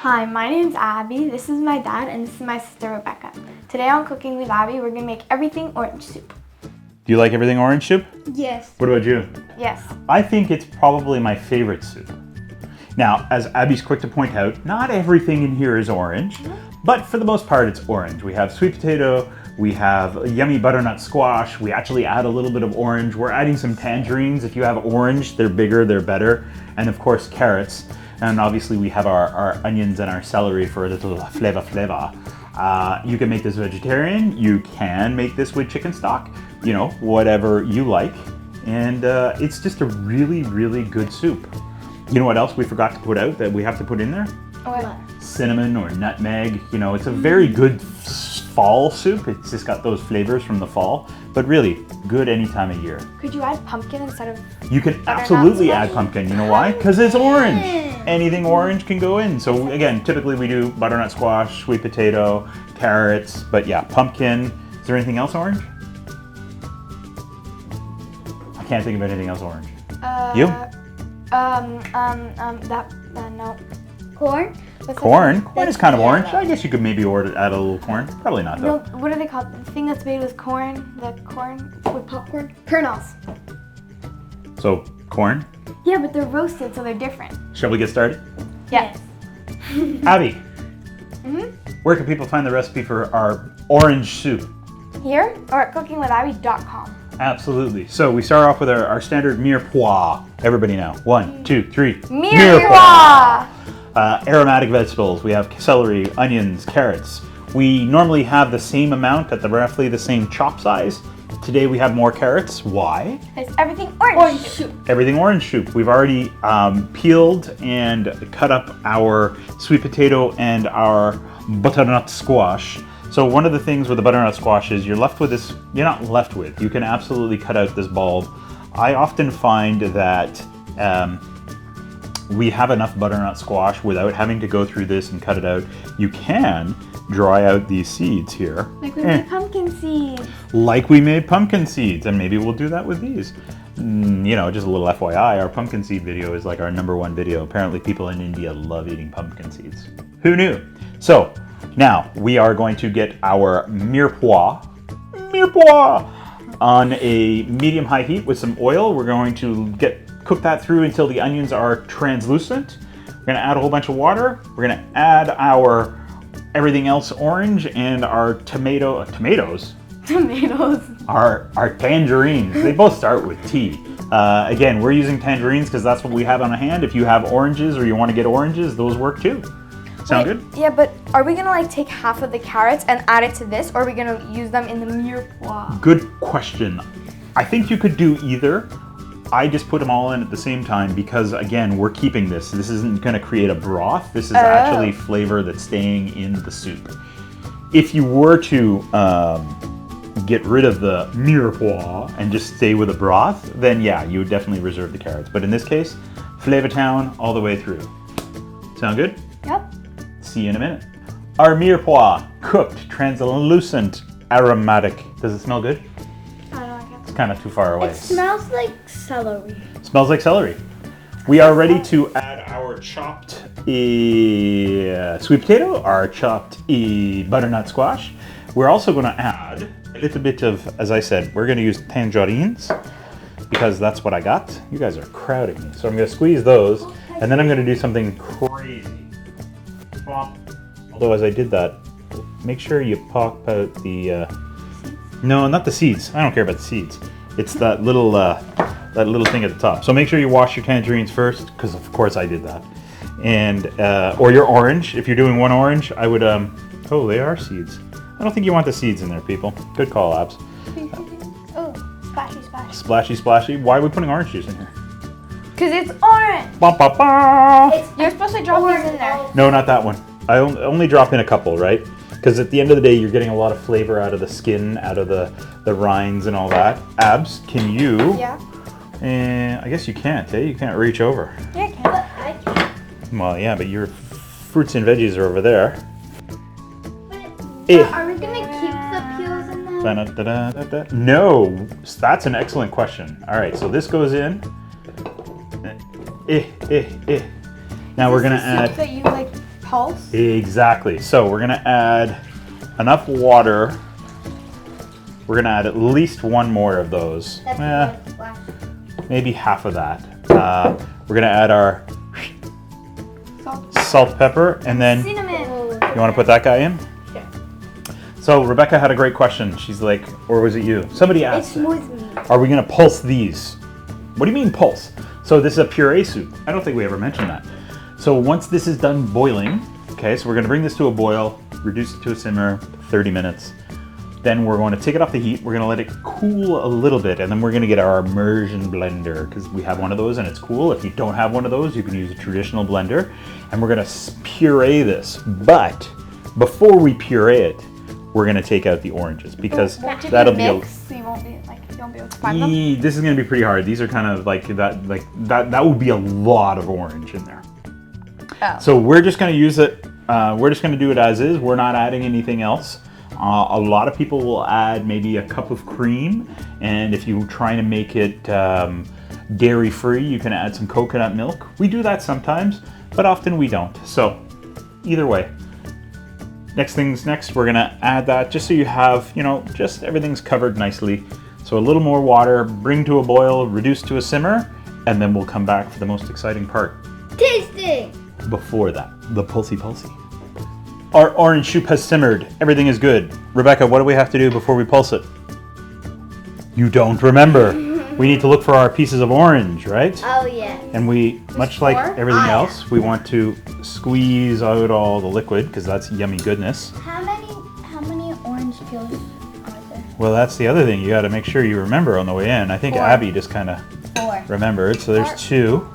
Hi, my name's Abby, this is my dad, and this is my sister Rebecca. Today on Cooking with Abby, we're going to make everything orange soup. Do you like everything orange soup? Yes. What about you? Yes. I think it's probably my favorite soup. Now, as Abby's quick to point out, not everything in here is orange, but for the most part it's orange. We have sweet potato, we have yummy butternut squash, we actually add a little bit of orange, we're adding some tangerines. If you have orange, they're bigger, they're better, and of course carrots. And obviously we have our onions and our celery for a little flavor. You can make this vegetarian, you can make this with chicken stock, you know, whatever you like. And it's just a really, really good soup. You know what else we forgot to put out that we have to put in there? What? Cinnamon or nutmeg. You know, it's a very good fall soup. It's just got those flavors from the fall, but really good any time of year. Could you add pumpkin instead of... You can absolutely add pumpkin. You know why? Because it's orange. Anything orange can go in. So again, typically we do butternut squash, sweet potato, carrots, but yeah, pumpkin. Is there anything else orange? I can't think of anything else orange. You? No. Corn? Corn? Corn is kind of orange. I guess you could maybe add a little corn. Probably not though. No, what are they called? The thing that's made with corn? The corn with popcorn? Kernels. So, corn? Yeah, but they're roasted, so they're different. Shall we get started? Yes. Abby, where can people find the recipe for our orange soup? Here or at cookingwithabby.com. Absolutely. So we start off with our standard mirepoix. Everybody now. 1, 2, 3. Mirepoix! Aromatic vegetables. We have celery, onions, carrots. We normally have the same amount at roughly the same chop size. Today we have more carrots. Why? It's everything orange soup. Everything orange soup. We've already peeled and cut up our sweet potato and our butternut squash. So one of the things with the butternut squash is you're left with this, you're not left with, you can absolutely cut out this bulb. I often find that we have enough butternut squash without having to go through this and cut it out. You can dry out these seeds here. Like we made pumpkin seeds. Like we made pumpkin seeds, and maybe we'll do that with these. You know, just a little FYI, our pumpkin seed video is like our #1 video. Apparently people in India love eating pumpkin seeds. Who knew? So, now we are going to get our mirepoix on a medium-high heat with some oil. We're going to cook that through until the onions are translucent. We're going to add a whole bunch of water. We're going to add our everything else orange and our tomatoes. Our tangerines. They both start with T. Again, we're using tangerines because that's what we have on hand. If you have oranges or you want to get oranges, those work too. Sound good? Yeah, but are we gonna take half of the carrots and add it to this, or are we gonna use them in the mirepoix? Good question. I think you could do either. I just put them all in at the same time because, again, we're keeping this. This isn't gonna create a broth. This is actually flavor that's staying in the soup. If you were to get rid of the mirepoix and just stay with a broth, then yeah, you would definitely reserve the carrots. But in this case, Flavor Town all the way through. Sound good? Yep. See you in a minute. Our mirepoix, cooked, translucent, aromatic. Does it smell good? I don't like it. It's kind of too far away. It smells like celery. Smells like celery. We are ready to add our chopped sweet potato, our chopped butternut squash. We're also going to add a little bit of, as I said, we're going to use tangerines because that's what I got. You guys are crowding me. So I'm going to squeeze those and then I'm going to do something crazy. Although as I did that, make sure you pop out the, no, not the seeds. I don't care about the seeds. It's that little thing at the top. So make sure you wash your tangerines first, because of course I did that. And, or your orange. If you're doing one orange, I would, oh, they are seeds. I don't think you want the seeds in there, people. Good call, Abs. Oh, splashy, splashy. Splashy, splashy. Why are we putting orange juice in here? Because it's orange. Ba, ba, ba. You're supposed to drop these in there. No, not that one. I only drop in a couple, right? Because at the end of the day, you're getting a lot of flavor out of the skin, out of the rinds and all that. Abs, can you? Yeah. I guess you can't, eh? You can't reach over. Yeah, I can. Well, yeah, but your fruits and veggies are over there. Are we gonna keep the peels in there? Da-da-da-da-da. No, that's an excellent question. All right, so this goes in. Now we're gonna add. That you like pulse? Exactly. So we're gonna add enough water. We're gonna add at least one more of those. Maybe half of that. We're gonna add our salt, pepper, and then Cinnamon. you want to put that guy in? Sure. So Rebecca had a great question. She's like, or was it you? Somebody asked, Smooth. are we gonna pulse these? What do you mean pulse? So this is a puree soup. I don't think we ever mentioned that. So once this is done boiling, okay, so we're gonna bring this to a boil, reduce it to a simmer, 30 minutes. Then we're going to take it off the heat. We're going to let it cool a little bit, and then we're going to get our immersion blender because we have one of those and it's cool. If you don't have one of those, you can use a traditional blender, and we're going to puree this. But before we puree it, we're going to take out the oranges because that'll be so you won't be able to find them. This is going to be pretty hard. These are kind of like that would be a lot of orange in there. Oh. So we're just going to use it. We're just going to do it as is. We're not adding anything else. A lot of people will add maybe a cup of cream, and if you're trying to make it dairy-free, you can add some coconut milk. We do that sometimes, but often we don't. So either way, next things next, we're gonna add that just so you have, just everything's covered nicely. So a little more water, bring to a boil, reduce to a simmer, and then we'll come back for the most exciting part. Tasting. Before that, the pulsey. Our orange soup has simmered. Everything is good. Rebecca, what do we have to do before we pulse it? You don't remember. We need to look for our pieces of orange, right? Oh yeah. And we, much like everything else, we want to squeeze out all the liquid because that's yummy goodness. How many orange peels are there? Well, that's the other thing. You got to make sure you remember on the way in. I think 4. Abby just kind of 4. remembered. So there's 2.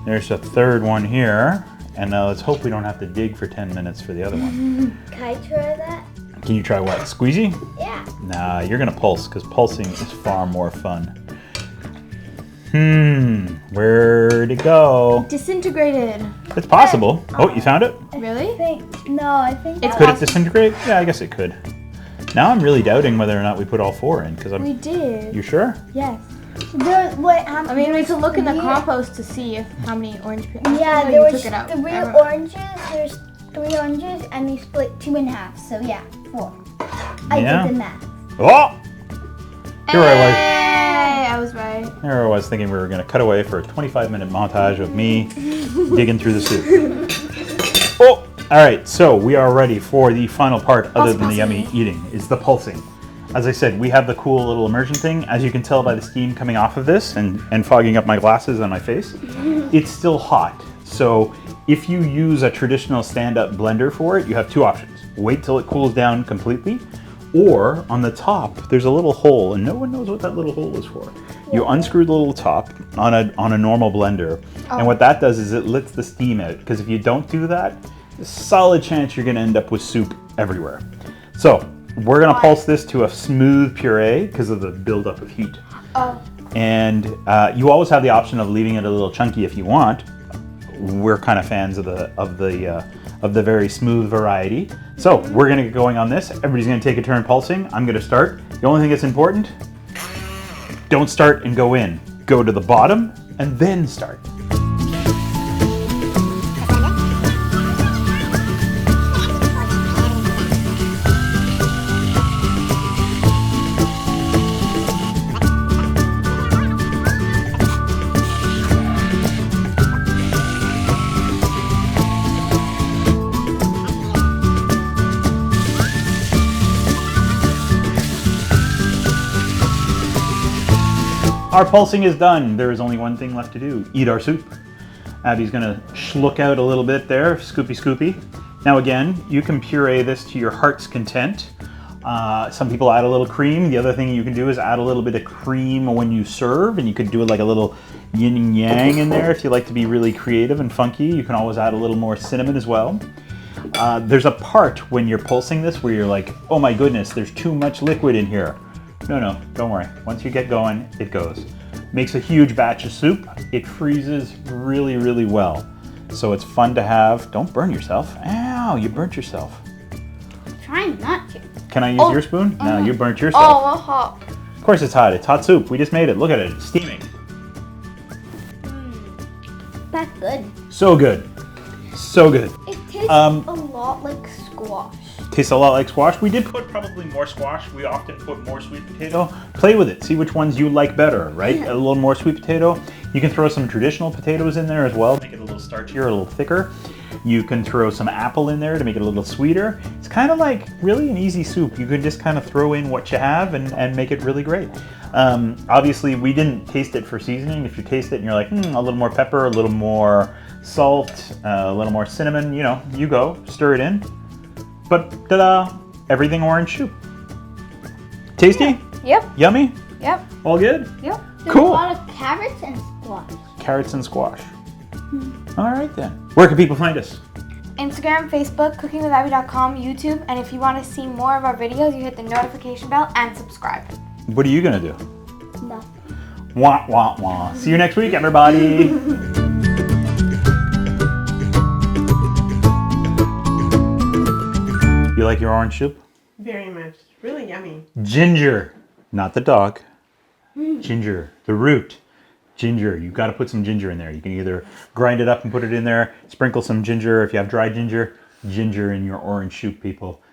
There's a third one here. And now let's hope we don't have to dig for 10 minutes for the other one. Can I try that? Can you try what? Squeezy? Yeah. Nah, you're gonna pulse because pulsing is far more fun. Where'd it go? Disintegrated. It's possible. Oh, you found it? Really? I think It's Could it disintegrate? Yeah, I guess it could. Now I'm really doubting whether or not we put all 4 in because I'm. We did. You sure? Yes. I mean, we could look in the compost to see how many orange peels. Yeah, Oh, there you was took it out. 3 I remember. oranges. There's 3 oranges, and we split 2 in half. So yeah, 4. I Yeah. did the math. Oh! Here I was. Hey, I was right. There I was thinking we were going to cut away for a 25-minute montage of me digging through the soup. Oh! Alright, so we are ready for the final part other than the yummy eating, is the pulsing. As I said, we have the cool little immersion thing. As you can tell by the steam coming off of this and fogging up my glasses and my face, it's still hot. So if you use a traditional stand-up blender for it, you have 2 options. Wait till it cools down completely, or on the top, there's a little hole, and no one knows what that little hole is for. You unscrew the little top on a normal blender, and what that does is it lets the steam out, because if you don't do that, there's a solid chance you're gonna end up with soup everywhere. So, we're gonna pulse this to a smooth puree because of the buildup of heat. And you always have the option of leaving it a little chunky if you want. We're kind of fans of the very smooth variety. So we're gonna get going on this. Everybody's gonna take a turn pulsing. I'm gonna start. The only thing that's important, don't start and go in. Go to the bottom and then start. Our pulsing is done. There is only one thing left to do, eat our soup. Abby's gonna schlook out a little bit there, scoopy scoopy. Now again, you can puree this to your heart's content. Some people add a little cream. The other thing you can do is add a little bit of cream when you serve, and you could do like a little yin and yang in there if you like to be really creative and funky. You can always add a little more cinnamon as well. There's a part when you're pulsing this where you're like, oh my goodness, there's too much liquid in here. No, don't worry. Once you get going, it goes. Makes a huge batch of soup. It freezes really, really well. So it's fun to have. Don't burn yourself. Ow, you burnt yourself. Trying not to. Can I use your spoon? No, you burnt yourself. Oh, hot. Of course it's hot. It's hot soup. We just made it. Look at it. It's steaming. That's good. So good. So good. It tastes tastes a lot like squash. Tastes a lot like squash. We did put probably more squash. We often put more sweet potato. Play with it. See which ones you like better, right? A little more sweet potato. You can throw some traditional potatoes in there as well, make it a little starchier, a little thicker. You can throw some apple in there to make it a little sweeter. It's kind of like really an easy soup. You can just kind of throw in what you have and make it really great. Obviously, we didn't taste it for seasoning. If you taste it and you're like, a little more pepper, a little more salt, a little more cinnamon, you go, stir it in. But ta-da, everything orange soup. Tasty? Yep. Yummy? Yep. All good? Yep. There's Cool. a lot of carrots and squash. Carrots and squash. All right then. Where can people find us? Instagram, Facebook, cookingwithabby.com, YouTube, and if you want to see more of our videos, you hit the notification bell and subscribe. What are you gonna do? Nothing. Wah, wah, wah. See you next week, everybody. You like your orange soup? Very much. Really yummy. Ginger, not the dog. Ginger, the root. Ginger, you got to put some ginger in there. You can either grind it up and put it in there, sprinkle some ginger if you have dry ginger. Ginger in your orange soup, people.